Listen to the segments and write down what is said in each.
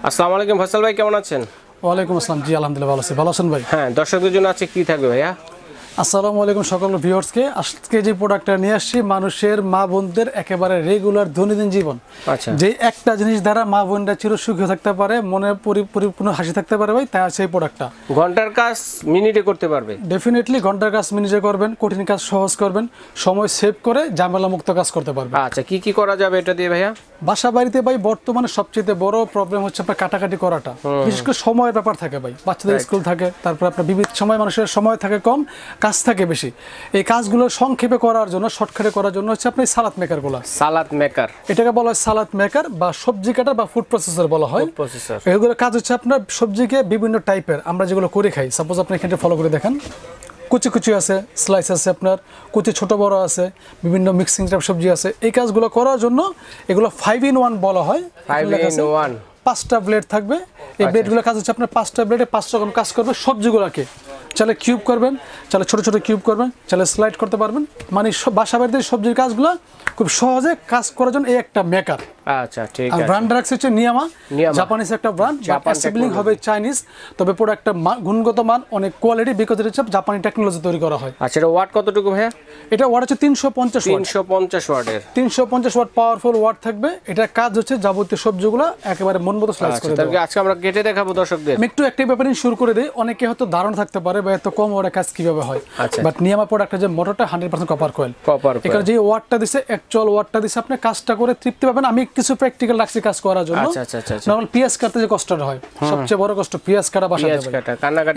আসসালামু আলাইকুম ফয়সাল ভাই, কেমন আছেন? ওয়ালাইকুম আসসালাম। জি আলহামদুলিল্লাহ ভালো আছি। ভালো আছেন ভাই? হ্যাঁ, দর্শকদের জন্য আছে কি থাকবে ভাইয়া? আসসালামু আলাইকুম সকল ভিউয়ার্সকে। আজকে যে প্রোডাক্টটা নিয়ে আসছি মানুষের মা বোনদের একেবারে রেগুলার দৈনন্দিন জীবন, আচ্ছা, যে একটা জিনিস দ্বারা মা বোনরা চির সুখী থাকতে পারে, মনে পরিপূর্ণ হাসি থাকতে পারে ভাই, তাই আছে এই প্রোডাক্টটা। ঘন্টার কাজ মিনিটে করতে পারবে? ডেফিনেটলি ঘন্টার কাজ মিনিটে করবেন, কঠিন কাজ সহজ করবেন, সময় সেভ করে ঝামেলা মুক্ত কাজ করতে পারবেন। আচ্ছা, কি কি করা যাবে এটা দিয়ে ভাইয়া? বাসা বাড়িতে ভাই বর্তমানে সবচেয়ে বড় প্রবলেম হচ্ছে আপনার কাটাকাটি করাটা, বিশেষ করে সময়ের ব্যাপার থাকে ভাই। বাচ্চাদের স্কুল থাকে, তারপর আপনার বিবিধ সময় মানুষের সময় থাকে কম, কাজ থাকে বেশি। এই কাজগুলো সংক্ষেপে করার জন্য, শর্টকাটে করার জন্য হচ্ছে আপনি সালাদ মেকারগুলো। সালাদ মেকার, এটাকে বলা হয় সালাদ মেকার বা সবজি কাটার বা ফুড প্রসেসর বলা হয়। প্রসেসর, এগুলো কাজ হচ্ছে আপনার সবজিকে বিভিন্ন টাইপের আমরা যেগুলো করে খাই, সাপোজ আপনি এখানে ফলো করে দেখেন, কুচি কুচি আছে, স্লাইস আছে, আপনার কুচি ছোট বড় আছে, বিভিন্ন মিক্সিং টাইপ সবজি আছে। এই কাজগুলো করার জন্য এগুলো 5 in 1 বলা হয়। 5 in 1, 5টা ব্লেড থাকবে। এই ব্লেডগুলো কাজ হচ্ছে আপনার 5টা ব্লেডে 5 রকম কাজ করবে। সবজিগুলোকে চাইলে কিউব করবেন, চাইলে ছোট ছোট কিউব করবেন, চাইলে স্লাইড করতে পারবেন। মানে বাসা বাড়িতে সবজির কাজগুলো খুব সহজে কাজ করার জন্য এই একটা মেকার। আচ্ছা ঠিক আর আছে। ব্র্যান্ড রাখছে হচ্ছে নিয়ামা, জাপানিজ একটা ব্র্যান্ড, অ্যাসেম্বলিং হবে চাইনিজ, তবে প্রোডাক্টটা গুণগত মান অনেক কোয়ালিটি, বিকজ এটা হচ্ছে জাপানি টেকনোলজি তৈরি করা হয়। আচ্ছা, এটা ওয়াট কতটুকু ভাইয়া? এটা ওয়াট হচ্ছে 350 ওয়াট। 350 ওয়াটের, 350 ওয়াট পাওয়ারফুল ওয়াট থাকবে। এটা কাজ হচ্ছে যাবতীয় সবজিগুলো একেবারে মন মতো স্লাইস করে দেবে। আজকে আমরা কেটে দেখাবো দর্শকদের। আমি একটু একটা ব্যাপারে শুরু করে দিই। অনেকে হয়তো ধারণা থাকতে পারে বা এত কম ওয়াটের কাজ কিভাবে হয়, বাট নিয়ামা প্রোডাক্টের যে মোটরটা 100% কপার কয়েল। এখানে যে ওয়াটটা দিছে, অ্যাকচুয়াল ওয়াটটা দিছে, আপনি কাজটা করে তৃপ্তি পাবেন। আমি কিছু প্র্যাকটিক্যাল রাখছি কাজ করার জন্য। নরমাল পেঁয়াজ কাটতে যে কষ্টটা হয়, সবচেয়ে বড় কষ্ট পেঁয়াজ কাটা বাসা যাবে।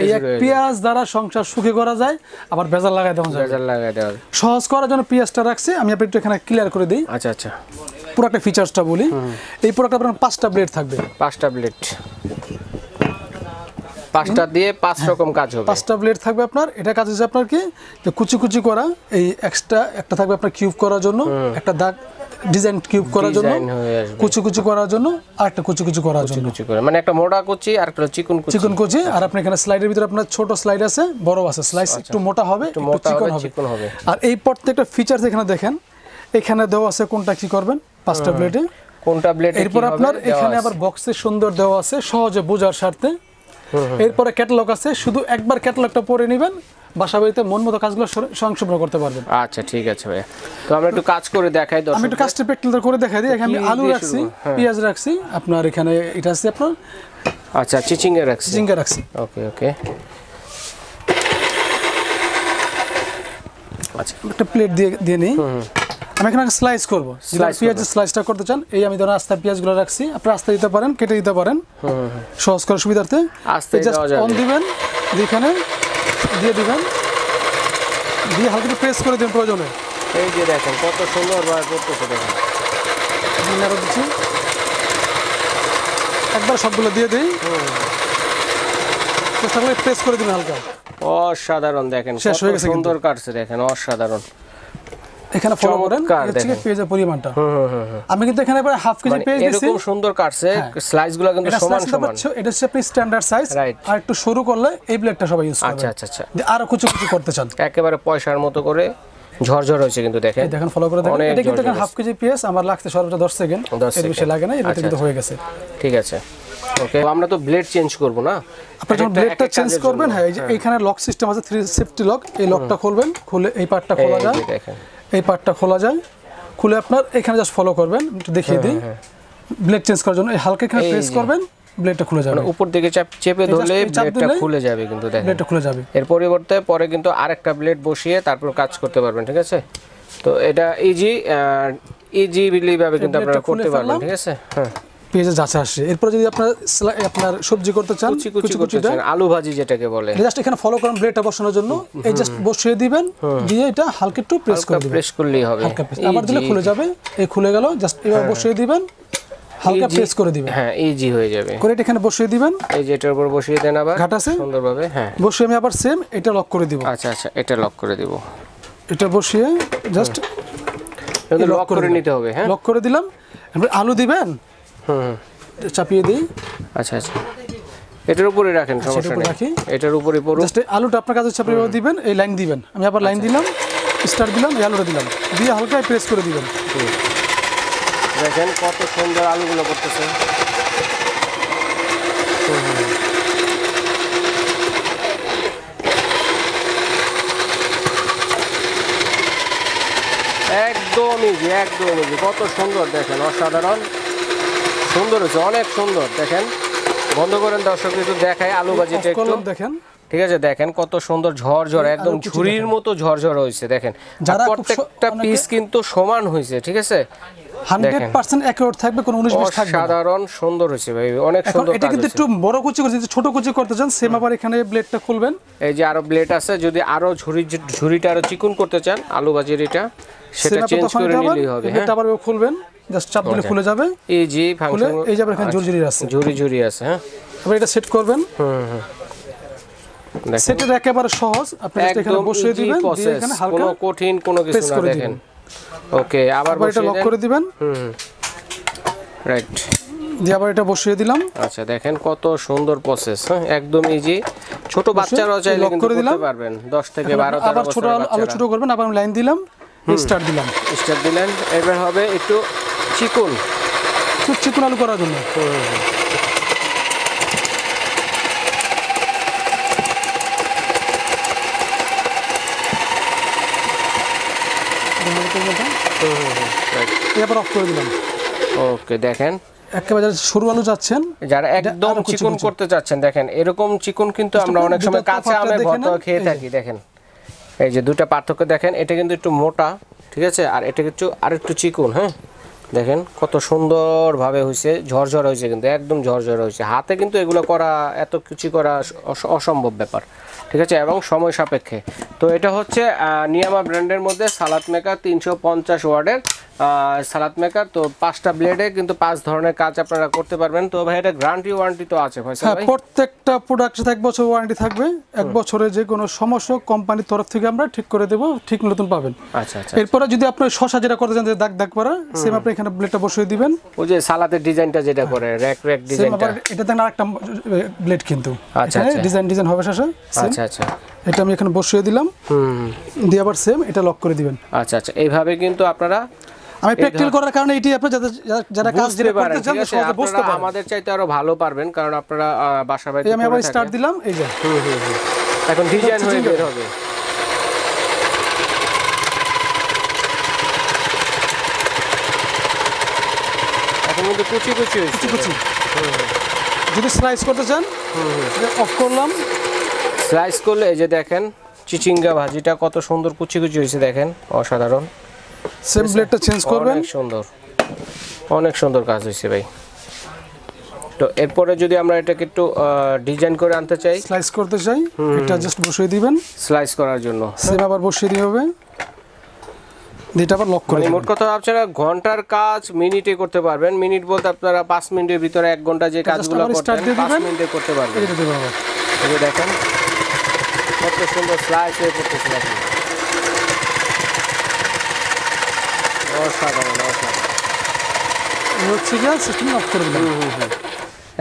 এই এক পেঁয়াজ দ্বারা সংসার সুখী করা যায়, আবার বেজাল লাগাই দেওয়া যায়। সহজ করার জন্য পেঁয়াজটা রাখছি। আমি একটু এখানে ক্লিয়ার করে দিই। আচ্ছা আচ্ছা, পুরো একটা ফিচার্সটা বলি। এই প্রোডাক্টটা আপনার 5টা ব্লেড থাকবে। 5টা ব্লেড, 5টা দিয়ে 5 রকম কাজ হবে। 5টা ব্লেড থাকবে আপনার। এটা কাজ হচ্ছে আপনার কি, যে কুচি কুচি করা, এই এক্সট্রা একটা থাকবে আপনার কিউব করার জন্য, একটা দাগ ডিজাইন কিউব করার জন্য, কুচি কুচি করার জন্য, আর একটা কুচি কুচি করার জন্য। মানে একটা মোটা কুচি আর একটা চিকন কুচি। আর আপনি এখানে স্লাইডের ভিতরে আপনার ছোট স্লাইড আছে, বড় আছে। স্লাইস একটু মোটা হবে, একটু চিকন হবে। আর এই প্রত্যেকটা ফিচারস এখানে দেখেন, এখানে দেওয়া আছে কোনটা কি করবেন 5টা ব্লেডে, কোনটা ব্লেড। এরপর আপনার এখানে আবার বক্সে সুন্দর দেওয়া আছে সহজে বোঝার স্বার্থে। এরপরে ক্যাটালগ আছে, শুধু একবার ক্যাটালগটা পড়ে নেবেন, বাসা বাড়িতে মন মতো কাজগুলো সংক্ষেপণ করতে পারবেন। আচ্ছা ঠিক আছে ভাইয়া, তো আমরা একটু কাজ করে দেখাই। আমি একটু কাজটা প্র্যাকটিক্যাল করে দেখাই দিই। এখানে আমি আলু রাখছি, পেঁয়াজ রাখছি, আপনার এখানে এটা আছে আপনার, আচ্ছা চিচিঙ্গা রাখছি। ওকে ওকে, আচ্ছা একটা প্লেট দিয়ে নিই। আমি এখানে স্লাইস করবো। পেঁয়াজের স্লাইসটা করতে চান, এই আমি ধরুন আস্তে পেঁয়াজগুলো রাখছি, আপনি আস্তে দিতে পারেন, কেটে দিতে পারেন, সহজ করার সুবিধার্থে। আস্তে অন দিবেন, এখানে দিয়ে দিবেন, দিয়ে হালকা প্রেস করে দিন প্রয়োজনে। এই যে দেখেন কত সুন্দর ভাবে করতেছে, দেখেন আরো দিচ্ছি, একবার সবগুলো দিয়ে দিই, চেষ্টা করে প্রেস করে দিন হালকা। অসাধারণ, দেখেন শেষ হয়ে গেছে, সুন্দর কাটছে, দেখেন অসাধারণ। এখানে ফলো করেন পেঁয়াজের পরিমাণটা। আমি কিন্তু এখানে প্রায় হাফ কেজি পেঁয়াজ দিয়েছি, এরকম সুন্দর কাটছে, স্লাইসগুলো কিন্তু সমান সমান। এটা হচ্ছে আপনি স্ট্যান্ডার্ড সাইজ। আর একটু সরু করলে এই ব্লেডটা সবাই ইউজ করবে। আচ্ছা আচ্ছা আচ্ছা, আরো কুচি কুচি করতে চান, একেবারে পয়সার মতো করে ঝরঝর হয়েছে কিন্তু দেখেন। এই দেখেন ফলো করে দেখেন। এটা কিন্তু এখানে হাফ কেজি পেঁয়াজ আমার লাগতে সর্বোচ্চ 10 সেকেন্ড, এর বেশি লাগে না। এটা কিন্তু হয়ে গেছে। ঠিক আছে ওকে, আমরা তো ব্লেড চেঞ্জ করব না? আপনি যখন ব্লেডটা চেঞ্জ করবেন, হ্যাঁ এই যে এইখানে লক সিস্টেম আছে, 3 সেফটি লক। এই লকটা খুলবেন, খুলে এই পার্টটা খোলা যায়, এই পার্টটা খোলা যায়, খুলে আপনার এখানে জাস্ট ফলো করবেন। একটু দেখিয়ে দিই, ব্লেড চেঞ্জ করার জন্য এই হালকা এখানে প্রেস করবেন, ব্লেডটা খুলে যাবে। উপর দিকে চেপে ধরলে ব্লেডটা খুলে যাবে, কিন্তু দেখেন ব্লেডটা খুলে যাবে। এর পরিবর্তে পরে কিন্তু আরেকটা ব্লেড বসিয়ে তারপর কাজ করতে পারবেন। ঠিক আছে, তো এটা ইজিলি ভাবে কিন্তু আপনারা করতে পারবেন। ঠিক আছে, হ্যাঁ পেঁয়াজের যাচা আসে। এরপর যদি আপনার সবজি করতে চান, কুচি করতে চান, আলু ভাজি যেটাকে বলে, জাস্ট এখানে ফলো করেন ব্লেডটা বসানোর জন্য। এই জাস্ট বসিয়ে দিবেন, দিয়ে এটা হালকা একটু প্রেস করে দিবেন, প্রেস করলেই হবে। আবার দিলে খুলে যাবে। এই খুলে গেল, জাস্ট এবার বসিয়ে দিবেন, হালকা প্রেস করে দিবেন, হ্যাঁ ইজি হয়ে যাবে। করে এটা এখানে বসিয়ে দিবেন, এই যে এটার উপর বসিয়ে দেন, আবার ঘাট আছে সুন্দরভাবে। হ্যাঁ বসিয়ে আমি আবার সেম এটা লক করে দিব। আচ্ছা আচ্ছা, এটা লক করে দিব। এটা বসিয়ে জাস্ট লক করে নিতে হবে। হ্যাঁ লক করে দিলাম। এবার আলু দিবেন, চাপিয়ে দিই। আচ্ছা আচ্ছা, এটার উপরে রাখেন, সমস্যা নেই, এটার উপরে পড়ুন। জাস্ট আলুটা আপনার কাছে চাপিয়ে দিবেন, এই লাইন দিবেন। আমি আবার লাইন দিলাম, স্টার দিলাম, এই আলুটা দিলাম, দিয়ে হালকা প্রেস করে দিবেন। দেখেন কত সুন্দর আলুগুলো করতেছে। ইজি, একদম ইজি। কত সুন্দর দেখেন, অসাধারণ সুন্দর হয়েছে, অনেক সুন্দর। দেখেন, বন্ধ করেন দর্শক, একটু দেখায় আলু ভাজিটা একটু দেখেন। ঠিক আছে, দেখেন কত সুন্দর ঝরঝর, একদম ঝুরির মতো ঝরঝর হয়েছে। দেখেন প্রত্যেকটা পিস কিন্তু সমান হয়েছে, ঠিক আছে, 100% অ্যাকুরেট থাকবে, কোনো 19-20 থাকবে না। সাধারণ সুন্দর হয়েছে ভাই, অনেক সুন্দর। এটা কিন্তু একটু বড় কুচি করতে, ছোট কুচি করতে চান সেম আবার এখানে ব্লেডটা খুলবেন। এই যে আরো ব্লেড আছে, যদি আরো ঝুরিটা আরো চিকন করতে চান আলু ভাজির এটা, সেটা চেঞ্জ করে নিলেই হবে। এটা আবার খুলবেন, জাস্ট চাপ দিলে খুলে যাবে। এই যে ফাংশন, এই যে এখানে ঝুরি আছে, ঝুরি আছে। হ্যাঁ, এবার এটা সেট করবেন। সেটের একেবারে সহজ, আপনি এটা এখানে বসিয়ে দিবেন, দিয়ে এখানে হালকা কোনো কঠিন কোনো কিছু না। দেখেন, ওকে, আবার এটা লক করে দিবেন। রাইট, দিয়ে আবার এটা বসিয়ে দিলাম। আচ্ছা, দেখেন কত সুন্দর প্রসেস। হ্যাঁ, একদম ইজি, ছোট বাচ্চারাও চাইলে কিন্তু করতে পারবেন, 10 থেকে 12 আবার ছোট আলো ছোট করবেন, আবার আমি লাইন দিলাম, স্টার্ট দিলেন। এবার হবে একটু চিকন আলু করার জন্য। এবার অফ করে দিলাম। ওকে, দেখেন একেবারে সরু আলু চাচ্ছেন, যারা একদম চিকন করতে চাচ্ছেন, দেখেন এরকম চিকন কিন্তু আমরা অনেক সময় কাঁচা আমের ভর্তা খেয়ে থাকি। দেখেন এই যে দুটো পার্থক্য, দেখেন এটা কিন্তু একটু মোটা, ঠিক আছে, আর এটা কিন্তু আরেকটু চিকন। হ্যাঁ, দেখেন কত সুন্দরভাবে হয়েছে, ঝরঝর হয়েছে, কিন্তু একদম ঝরঝর হয়েছে। হাতে কিন্তু এগুলো করা, এত কিছু করা অসম্ভব ব্যাপার, ঠিক আছে, এবং সময় সাপেক্ষে। তো এটা হচ্ছে নিয়ামা ব্র্যান্ডের মধ্যে সালাদ মেকার 350 ওয়াটের সালাদ মেকার। তো 5টা ব্লেডে কিন্তু 5 ধরনের কাজ আপনারা করতে পারবেন। তো ভাই এটা গ্যারান্টি ওয়ারেন্টি তো আছে ভাই? হ্যাঁ, প্রত্যেকটা প্রোডাক্টে 1 বছর ওয়ারেন্টি থাকবে। 1 বছরে যে কোনো সমস্যা কোম্পানির তরফ থেকে আমরা ঠিক করে দেব, ঠিক নতুন পাবেন। আচ্ছা। এরপরে যদি আপনি শসা যেটা করতে চান, যে দাগ করা, সেম আপনি এখানে ব্লেডটা বসিয়ে দিবেন। ওই যে সালাদের ডিজাইনটা যেটা করে র্যাক ডিজাইনটা, এটাতে আরেকটা ব্লেড কিন্তু আচ্ছা ডিজাইন হবে শসা। আচ্ছা, এটা আমি এখানে বসিয়ে দিলাম, দিয়ে আবার সেম এটা লক করে দিবেন। আচ্ছা, এইভাবে কিন্তু আপনারা, আমি প্র্যাকটিক্যাল করার কারণে এটি আপনারা যারা কাজ করতে চান সহজে বুঝতে পারবেন, আমাদের চাইতে আরো ভালো পারবেন, কারণ আপনারা বাসা বাড়িতে। আমি আবার স্টার্ট দিলাম, এই যে এখন ডিজাইন হয়ে বের হবে। এখন কিন্তু কুচি যদি স্লাইস করতে চান, অফ করলাম, স্লাইস করলে এই যে দেখেন চিচিঙ্গা ভাজিটা কত সুন্দর কুচি হয়েছে, দেখেন অসাধারণ। সেম ব্লেডটা চেঞ্জ করবেন, অনেক সুন্দর কাজ হয়েছে ভাই। তো এরপরে যদি আমরা এটাকে একটু ডিজাইন করে আনতে চাই, স্লাইস করতে চাই, এটা জাস্ট বসিয়ে দিবেন। স্লাইস করার জন্য সেম আবার বসিয়ে দিতে হবে, এটা আবার লক করে দিবেন। মোট কথা আপনারা ঘন্টার কাজ মিনিটে করতে পারবেন। মিনিট বলতে আপনারা 5 মিনিটের ভিতরে 1 ঘন্টা যে কাজগুলো করতেন 5 মিনিটে করতে পারবেন। এই যে দেখেন কত সুন্দর স্লাইস হয়ে পড়তেছে, দেখেন অসাধারণ। হচ্ছে কি সিস্টেম অফ করে দিবেন,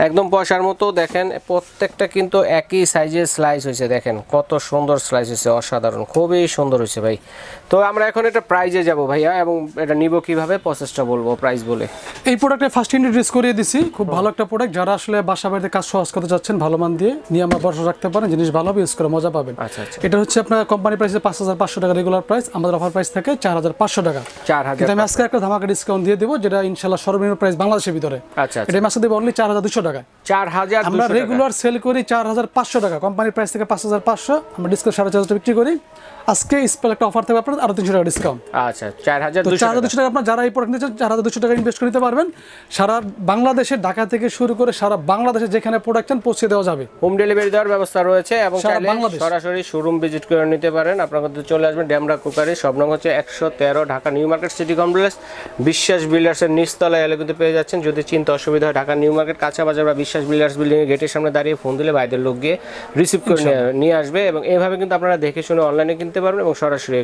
একদম পয়সার মতো। দেখেন প্রত্যেকটা কিন্তু একই সাইজের স্লাইস হয়েছে, দেখেন কত সুন্দর স্লাইস হয়েছে, অসাধারণ, খুবই সুন্দর হয়েছে ভাই। তো আমরা এখন এটা প্রাইজে যাব ভাইয়া, এবং এটা নিব কিভাবে প্রসেসটা বলবো প্রাইস বলে। এই প্রোডাক্টে ফার্স্ট ইন্ট্রোডিউস করিয়ে দিছি, খুব ভালো একটা প্রোডাক্ট। যারা আসলে বাসা বাড়িতে কাজ সহজ করতে যাচ্ছেন, ভালো মান দিয়ে নিয়ে আমরা বর্ষা রাখতে পারেন, জিনিস ভালো ইউজ করে মজা পাবেন। আচ্ছা, এটা হচ্ছে আপনার কোম্পানি প্রাইসে 5500 টাকা রেগুলার প্রাইস, আমাদের অফার প্রাইস থাকে 4500 টাকা। 4000, কিন্তু আমি আজকে একটা ধামাকা ডিসকাউন্ট দিয়ে দেবো, যেটা ইনশাআল্লাহ সর্বনিম্ন প্রাইস বাংলাদেশের ভিতরে। আচ্ছা, এটা আমি আজকে দেবো অনলি 4200 টাকা। 4000 আমরা রেগুলার সেল করি 4500 টাকা, কোম্পানির প্রাইস থেকে 5500, আমরা ডিসকাউন্ট 4500 বিক্রি করি। আজকে স্পেশাল একটা অফার থাকবে, আপনার আরো 300 টাকা ডিসকাউন্ট। আচ্ছা, 4200 টাকা আপনার যারা এই প্রোডাক্ট নিচ্ছেন 4200 টাকা ইনভেস্ট করতে পারবেন। সারা বাংলাদেশে, ঢাকা থেকে শুরু করে সারা বাংলাদেশে যেখানে প্রোডাক্ট চান পৌঁছে দেওয়া যাবে। হোম ডেলিভারি দেওয়ার ব্যবস্থা রয়েছে, এবং চাইলে সরাসরি শোরুম ভিজিট করে নিতে পারেন। আপনারা কিন্তু চলে আসবেন ডেমরা কুকারি, সব নং হচ্ছে 113, Dhaka new market city complex, বিশ্বাস বিল্ডার্সের নিচতলায় এলে কিন্তু পেয়ে যাচ্ছেন। যদি চিন্তা অসুবিধা হয়, ঢাকা নিউ মার্কেট কাঁচা বাজার বা বিশ্বাস বিল্ডার্স বিল্ডিং এর গেটের সামনে দাঁড়িয়ে ফোন দিলে বাইরের লোক গিয়ে রিসিভ করে নিয়ে আসবে। এবং এইভাবে কিন্তু আপনারা দেখে শুনে অনলাইনে কিনতে পারবেন, এবং সরাসরি